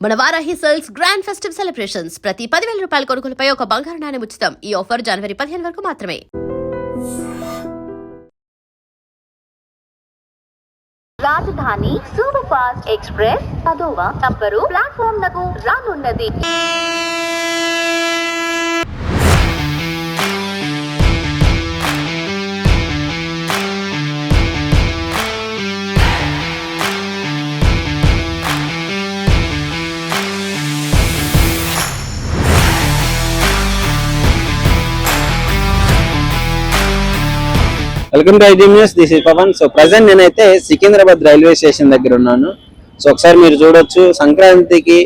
మన Varahi sales grand festive celebrations ప్రతి 10,000 రూపాయల కొనుగోలుపై ఒక బంగారు నాణెం ఉచితం. ఈ ఆఫర్ జనవరి 15 వరకు మాత్రమే. రాజధాని సూపర్ ఫాస్ట్ ఎక్స్ప్రెస్ 10వ నంబరు ప్లాట్ఫామ్ లకు రానున్నది. Welcome to IT news. This is Pavan. So present నేనైతే సికింద్రాబాద్ రైల్వే స్టేషన్ దగ్గర ఉన్నాను. సో ఒకసారి మీరు చూడొచ్చు, సంక్రాంతికి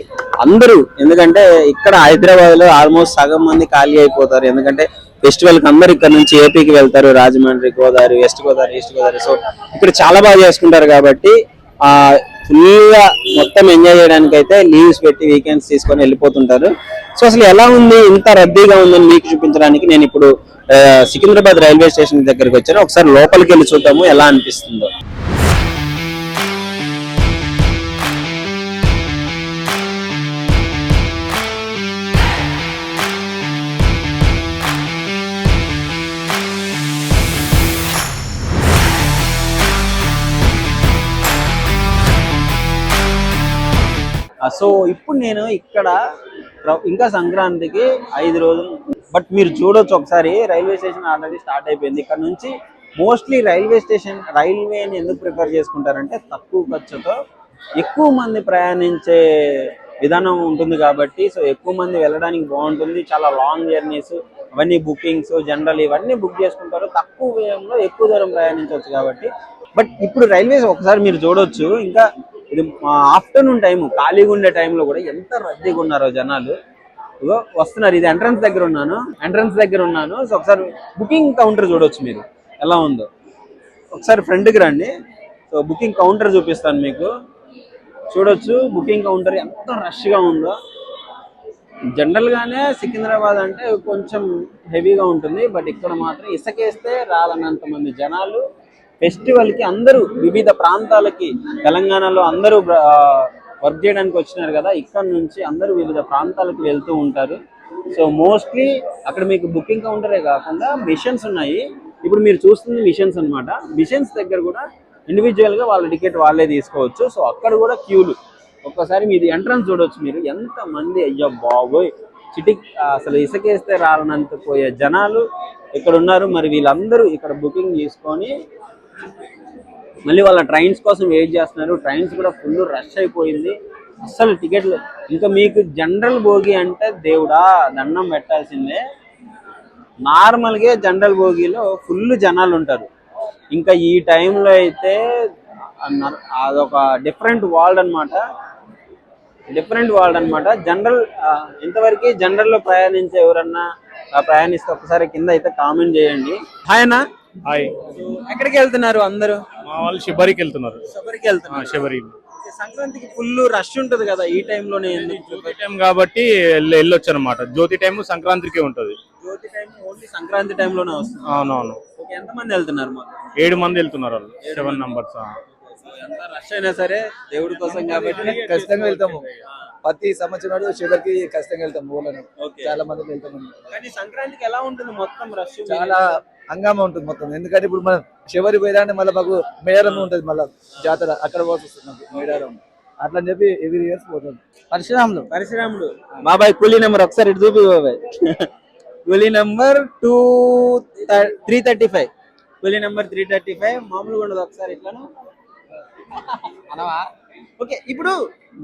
అందరూ, ఎందుకంటే ఇక్కడ హైదరాబాద్ లో ఆల్మోస్ట్ సగం మంది ఖాళీ అయిపోతారు. ఎందుకంటే ఫెస్టివల్ కి అందరు ఇక్కడ నుంచి ఏపీకి వెళ్తారు, Rajahmundry, Godavari, west Godavari, east Godavari. So ఇక్కడ చాలా బాగా చేసుకుంటారు కాబట్టి ఫుల్ గా మొత్తం ఎంజాయ్ చేయడానికి అయితే లీవ్స్ పెట్టి వీకెండ్స్ తీసుకొని వెళ్ళిపోతుంటారు. సో అసలు ఎలా ఉంది, ఇంత రద్దీగా ఉందని మీకు చూపించడానికి నేను ఇప్పుడు సికింద్రాబాద్ రైల్వే స్టేషన్ దగ్గరికి వచ్చాను. ఒకసారి లోపలికి వెళ్ళి చూద్దాము ఎలా అనిపిస్తుందో. సో ఇప్పుడు నేను ఇక్కడ ఇంకా సంక్రాంతికి 5 రోజులు, బట్ మీరు చూడొచ్చు ఒకసారి రైల్వే స్టేషన్ ఆల్రెడీ స్టార్ట్ అయిపోయింది. ఇక్కడ నుంచి మోస్ట్లీ రైల్వేని ఎందుకు ప్రిఫర్ చేసుకుంటారంటే తక్కువ ఖర్చుతో ఎక్కువ మంది ప్రయాణించే విధానం ఉంటుంది కాబట్టి. సో ఎక్కువ మంది వెళ్ళడానికి బాగుంటుంది. చాలా లాంగ్ జర్నీస్ అవన్నీ బుకింగ్స్ జనరల్ ఇవన్నీ బుక్ చేసుకుంటారు. తక్కువ వ్యయంలో ఎక్కువ దూరం ప్రయాణించవచ్చు కాబట్టి. బట్ ఇప్పుడు రైల్వేస్ ఒకసారి మీరు చూడొచ్చు, ఇంకా ఇది ఆఫ్టర్నూన్ టైము ఖాళీగా ఉండే టైంలో కూడా ఎంత రద్దీగా ఉన్నారో జనాలు. వస్తున్నారు. ఇది ఎంట్రన్స్ దగ్గర ఉన్నాను. సో ఒకసారి బుకింగ్ కౌంటర్ చూడొచ్చు మీరు ఎలా ఉందో. ఒకసారి ఫ్రంట్కి రండి. సో బుకింగ్ కౌంటర్ చూపిస్తాను మీకు. చూడొచ్చు బుకింగ్ కౌంటర్ ఎంత రష్గా ఉందో. జనరల్గానే సికింద్రాబాద్ అంటే కొంచెం హెవీగా ఉంటుంది, బట్ ఇక్కడ మాత్రం ఇసుకేస్తే రాలన్నంత మంది జనాలు ఫెస్టివల్కి అందరూ వివిధ ప్రాంతాలకి, తెలంగాణలో అందరూ వర్క్ చేయడానికి వచ్చినారు కదా, ఇక్కడ నుంచి అందరూ వివిధ ప్రాంతాలకు వెళ్తూ ఉంటారు. సో మోస్ట్లీ అక్కడ మీకు బుకింగ్ కౌంటరే కాకుండా మిషన్స్ ఉన్నాయి. ఇప్పుడు మీరు చూస్తుంది మిషన్స్ అనమాట. మిషన్స్ దగ్గర కూడా ఇండివిజువల్గా వాళ్ళ టికెట్ వాళ్ళే తీసుకోవచ్చు. సో అక్కడ కూడా క్యూలు. ఒక్కసారి మీది ఎంట్రన్స్ చూడవచ్చు మీరు, ఎంత మంది, అయ్యో బాబోయ్, అసలు ఇసుకేస్తే రాలనంత పోయే జనాలు ఇక్కడ ఉన్నారు. మరి వీళ్ళందరూ ఇక్కడ బుకింగ్ తీసుకొని మళ్ళీ వాళ్ళ ట్రైన్స్ కోసం వెయిట్ చేస్తున్నారు. ట్రైన్స్ కూడా ఫుల్ రష్ అయిపోయింది. అస్సలు టికెట్లు, ఇంకా మీకు జనరల్ బోగి అంటే దేవుడా దండం పెట్టాల్సిందే. నార్మల్గా జనరల్ బోగిలో ఫుల్ జనాలు ఉంటారు. ఇంకా ఈ టైంలో అయితే అదొక డిఫరెంట్ వరల్డ్ అనమాట. జనరల్ ఇంతవరకు జనరల్లో ప్రయాణించే ఎవరన్నా ప్రయాణిస్తే ఒకసారి కింద అయితే కామెంట్ చేయండి. హాయ్ అన్న. హాయ్. ఎక్కడికి వెళ్తున్నారు అందరూ? మా వాళ్ళు శబరికి వెళ్తున్నారు. శబరి సంక్రాంతికి ఫుల్ రష్ ఉంటది కదా ఈ టైంలోనే. జ్యోతి టైం కాబట్టి వెళ్ళొచ్చు అనమాట. జ్యోతి టైం సంక్రాంతికి ఉంటది. జ్యోతి టైం ఓన్లీ సంక్రాంతి టైంలోనే వస్తుంది. అవునవును. ఎంత మంది వెళ్తున్నారు? 7 మంది వెళ్తున్నారు వాళ్ళు. 7 నంబర్స్. ఎంత రష్ అయినా సరే దేవుడి కోసం కాబట్టి ఖచ్చితంగా వెళ్తాము. ప్రతి సంవత్సరం శివరికి ఖచ్చితంగా వెళ్తాము. ఊళ్ళని చాలా మంది వెళ్తాము. కానీ సంక్రాంతికి ఎలా ఉంటుంది మొత్తం రష్? చాలా హంగామా ఉంటుంది మొత్తం. ఎందుకంటే ఇప్పుడు మనం శివరి పోయినా మళ్ళీ మాకు మేడారం ఉంటుంది, మళ్ళీ జాతర అక్కడ పోతుంది మేడారం. అట్లా అని చెప్పి ఎవ్రీ ఇయర్స్ పోతుంది. పరశురాముడు బాబాయ్ కూలీ నెంబర్ ఒకసారి ఇటు చూపి బాబాయ్. కూలీ నెంబర్ 335. కూలీ నెంబర్ 335 మామూలుగా ఉండదు. ఒకసారి ఇట్లాను అనవా. ఓకే, ఇప్పుడు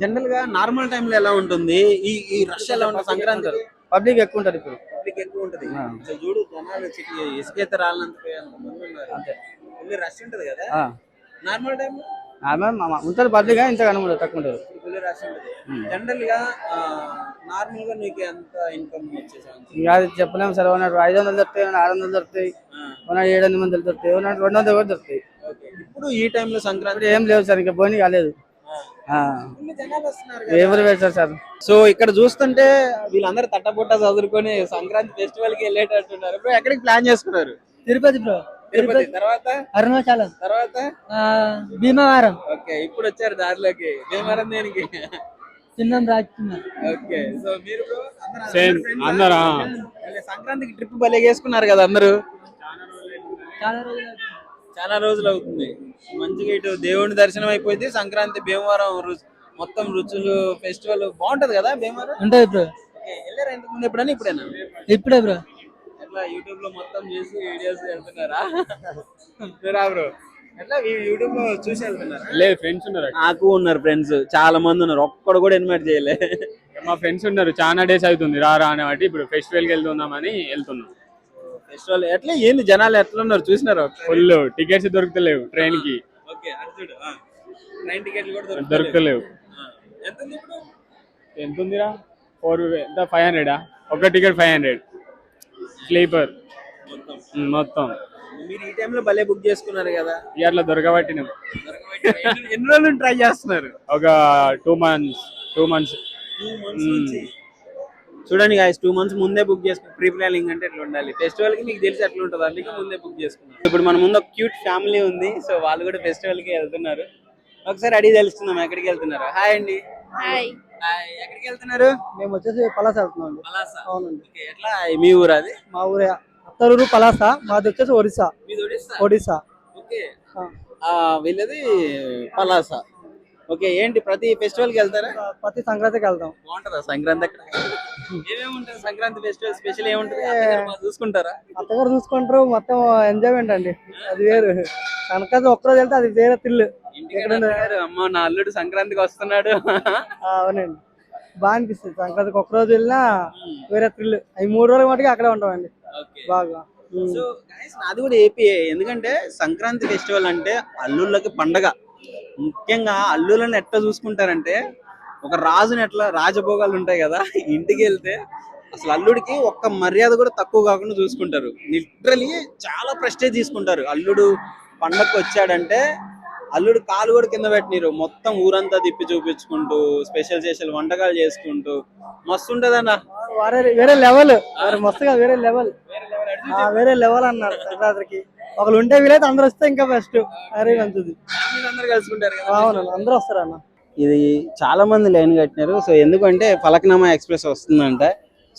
జనరల్ గా నార్మల్ టైంలో ఎలా ఉంటుంది ఈ రష్ ఎలా ఉంటుంది? సంక్రాంతి పబ్లిక్ ఎక్కువ ఉంటుంది. ఇప్పుడు పబ్లిక్ ఎక్కువ ఉంటుంది. చూడు జనాలు ఇసుకైతే రాలంత మంది ఉన్నారు. అంతే ఫుల్ రష్ ఉంటుంది కదా నార్మల్ టైంలో. ఉంటుంది పబ్లిక్, ఇంత తక్కువ ఉంటుంది. ఫుల్ రష్ ఉంటుంది. జనరల్ గా నార్మల్ గా నీకు ఎంత ఇన్కమ్ వచ్చేసాను? అది చెప్పలేము సార్. 500 దొరుకుతాయి, 600 దొరుకుతాయి, 700 మంది దొరుకుతాయి, 200 కూడా దొరుకుతాయి. ఇప్పుడు ఈ టైంలో సంక్రాంతి ఏం లేవు సార్, ఇంకా పోనీ కాలేదు. ఎవరు వేస్తారు సార్? సో ఇక్కడ చూస్తుంటే వీళ్ళందరూ తట్టబుట్ట చదువుకొని సంక్రాంతి ఫెస్టివల్ కి వెళ్ళేటట్టున్నారు. ఇప్పుడు ఎక్కడికి ప్లాన్ చేసుకున్నారు? తిరుపతి బ్రో. తిరుపతి తర్వాత అరుణాచలం తర్వాత భీమవరం. ఓకే, ఇప్పుడు వచ్చారు దారిలోకి. భీమవరం దేనికి? చిన్నం రాజకుమార్. ఓకే సో మీరు bro? Same. అందరా? సంక్రాంతికి ట్రిప్ భలే చేసుకున్నారు కదా అందరూ. చాలా రోజులు చాలా రోజులు అవుతుంది. మంచిగా ఇటు దేవుని దర్శనం అయిపోయింది. సంక్రాంతి భీమవరం మొత్తం రుచులు ఫెస్టివల్ బాగుంటది కదా భీమవరం. ఉంటాయి బ్రో. ఓకే, వెళ్ళారా ఇంతకు ముందు ఎప్పుడైనా? ఇప్పుడేనా? ఇప్పుడే బ్రో. ఎట్లా యూట్యూబ్ లో మొత్తం చేసి వీడియోస్ వెళ్తున్నారా? రా బ్రో. ఎట్లా యూట్యూబ్ లో చూసి వెళ్తున్నారా? లేదు, ఫ్రెండ్స్ ఉన్నారు. నాకు ఉన్నారు ఫ్రెండ్స్, చాలా మంది ఉన్నారు. ఒక్కడు కూడా ఇన్వైట్ చేయలే. మా ఫ్రెండ్స్ ఉన్నారు, చాలా డేస్ అవుతుంది రా అని బట్టి ఇప్పుడు ఫెస్టివల్కి వెళ్తున్నామని వెళ్తున్నాం. ఫెస్టివల్ ఎట్లా ఏంది, జనాలు ఎట్లా ఉన్నారు చూసినారు? ఫుల్ టికెట్స్ దొరుకుతలేవు ట్రైన్ కి. ఓకే, చూడు ట్రైన్ టికెట్లు కూడా దొరుకుతలేవు. ఎంత ఉంది ఇప్పుడు? ఎంత ఉందిరా? 500 ఒక టికెట్ 500 స్లీపర్ మొత్తం. మీరు ఈ టైంలో భలే బుక్ చేసుకున్నారు కదా. ఇయర్లో దొరకబట్టినాం. ఎన్ని రోజులు ట్రై చేస్తున్నారు? ఒక 2 months. 2 months నుంచి. చూడండి గాయస్, 2 months ముందే బుక్ చేసుకుని ప్రీ ప్లానింగ్ అంటే ఎట్లా ఉండాలి. ఫెస్టివల్ కి మీకు తెలిసి ఎట్లా ఉంటుంది, అందుకే ముందే బుక్ చేసుకున్నాం. ఇప్పుడు మన ముందు ఒక క్యూట్ ఫ్యామిలీ ఉంది, సో వాళ్ళు కూడా ఫెస్టివల్ కి వెళ్తున్నారు. ఒకసారి అడిగి తెలుస్తున్నాం ఎక్కడికి వెళ్తున్నారు. హాయ్ అండి. హాయ్. హాయ్, ఎక్కడికి వెళ్తున్నారు? మేము వచ్చేసి పలాస వెళ్తున్నాం అండి. పలాస. అవునండి. ఓకే, ఎట్లా మీ ఊరు అది? మా ఊరే అత్తరూరు పలాస, మాది వచ్చేసి ఒడిశా. మీది ఒడిస్సా? ఒడిశా. ఓకే, వీళ్ళది పలాస. ఓకే, ఏంటి ప్రతి ఫెస్టివల్ కి వెళ్తారా? ప్రతి సంక్రాంతికి వెళ్తాం. బాగుంటుందా సంక్రాంతి అక్కడ? ఏమేమి ఉంటుంది సంక్రాంతి ఫెస్టివల్ స్పెషల్ ఏముంటుంది? అత్తగారు బాగా చూసుకుంటారా? అత్తగారు చూసుకుంటారు, మొత్తం ఎంజాయ్మెంట్ అండి, అది వేరు. సంక్రాంతి ఒక్కరోజు వెళ్తే అది వేరే థ్రిల్. ఇంటికాడ అత్తగారు, అమ్మో నా అల్లుడు సంక్రాంతికి వస్తున్నాడు. అవునండి, బాగా అనిపిస్తుంది. సంక్రాంతికి ఒక్కరోజు వెళ్ళినా వేరే థ్రిల్. అవి 3 రోజుల మటుకు అక్కడే ఉంటామండి బాగా. సో గైస్, నాది కూడా ఏపీఏ. ఎందుకంటే సంక్రాంతి ఫెస్టివల్ అంటే అల్లుళ్ళకి పండగ. ముఖ్యంగా అల్లుళ్ళని ఎట్లా చూసుకుంటారంటే, ఒక రాజుని ఎట్లా రాజభోగాలు ఉంటాయి కదా, ఇంటికి వెళ్తే అసలు అల్లుడికి ఒక్క మర్యాద కూడా తక్కువ కాకుండా చూసుకుంటారు. లిటరలీ చాలా ప్రెస్టేజ్ తీసుకుంటారు. అల్లుడు పండగకి వచ్చాడంటే అల్లుడు కాలు కూడా కింద పెట్టినారు. మొత్తం ఊరంతా తిప్పి చూపించుకుంటూ స్పెషల్ వంటకాలు చేసుకుంటూ మస్తు ఉంటదన్న. వేరే లెవెల్, మస్తుగా వేరే లెవెల్, వేరే లెవెల్ అన్నారు సంక్రాంతికి. ఒకళ్ళు ఉంటే వీలైతే అందరూ వస్తే ఇంకా బెస్ట్. అరే మంచిది, అందరూ కలుసుకుంటారు కదా. అవును, అందరూ వస్తారు అన్న. ఇది చాలా మంది లైన్ కట్టినారు. సో ఎందుకంటే ఫలక్నామా ఎక్స్ప్రెస్ వస్తుందంట.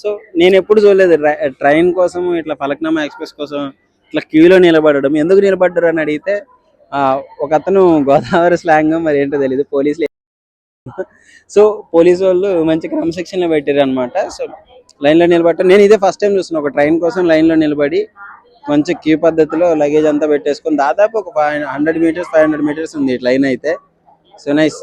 సో నేను ఎప్పుడు చూడలేదు ట్రైన్ కోసం ఇట్లా ఫలక్నామా ఎక్స్ప్రెస్ కోసం ఇట్లా క్యూలో నిలబడడం. ఎందుకు నిలబడ్డారు అని అడిగితే ఒక అతను గోదావరి స్లాంగ్ మరి ఏంటో తెలియదు, పోలీసులు. సో పోలీసు వాళ్ళు మంచి క్రమశిక్షణలో పెట్టారు అనమాట. సో లైన్లో నిలబడ్డారు. నేను ఇదే ఫస్ట్ టైం చూస్తున్నా, ఒక ట్రైన్ కోసం లైన్లో నిలబడి మంచి క్యూ పద్ధతిలో లగేజ్ అంతా పెట్టేసుకొని దాదాపు ఒక 100 meters 500 meters ఉంది లైన్ అయితే. So nice.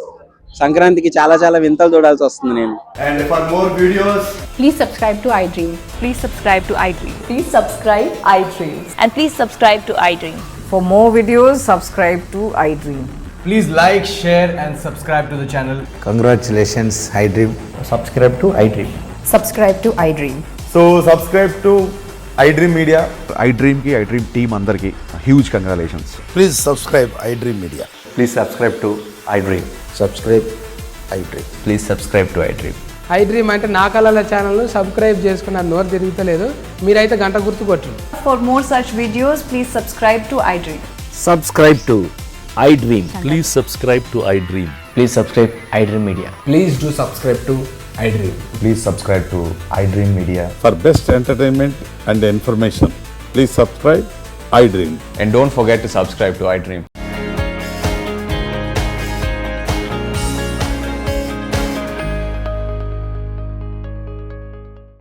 సంక్రాంతికి చాలా వింతలు చూడాల్సి వస్తుంది నేను. And for more videos, Please subscribe to iDream. Please subscribe to iDream. Please subscribe iDream. And please subscribe to iDream. For more videos, subscribe to iDream. please like, share and subscribe to the channel. Congratulations, iDream. Subscribe to iDream. Subscribe to iDream. So subscribe to iDream Media. iDream ki iDream team andarki huge congratulations. Please subscribe iDream Media. Please subscribe to iDream. Subscribe iDream. Please subscribe to iDream. iDream అంటే నా కళల channel subscribe చేసుకున్న నోరు తిరుగుతలేదు, మీరైతే గంట గుర్తు కొట్టండి. For more such videos, please subscribe to iDream. Subscribe to iDream. Please subscribe to iDream. Please subscribe iDream Media. Please do subscribe to iDream. Please subscribe to iDream Media. For best entertainment and information, please subscribe iDream. And don't forget to subscribe to iDream.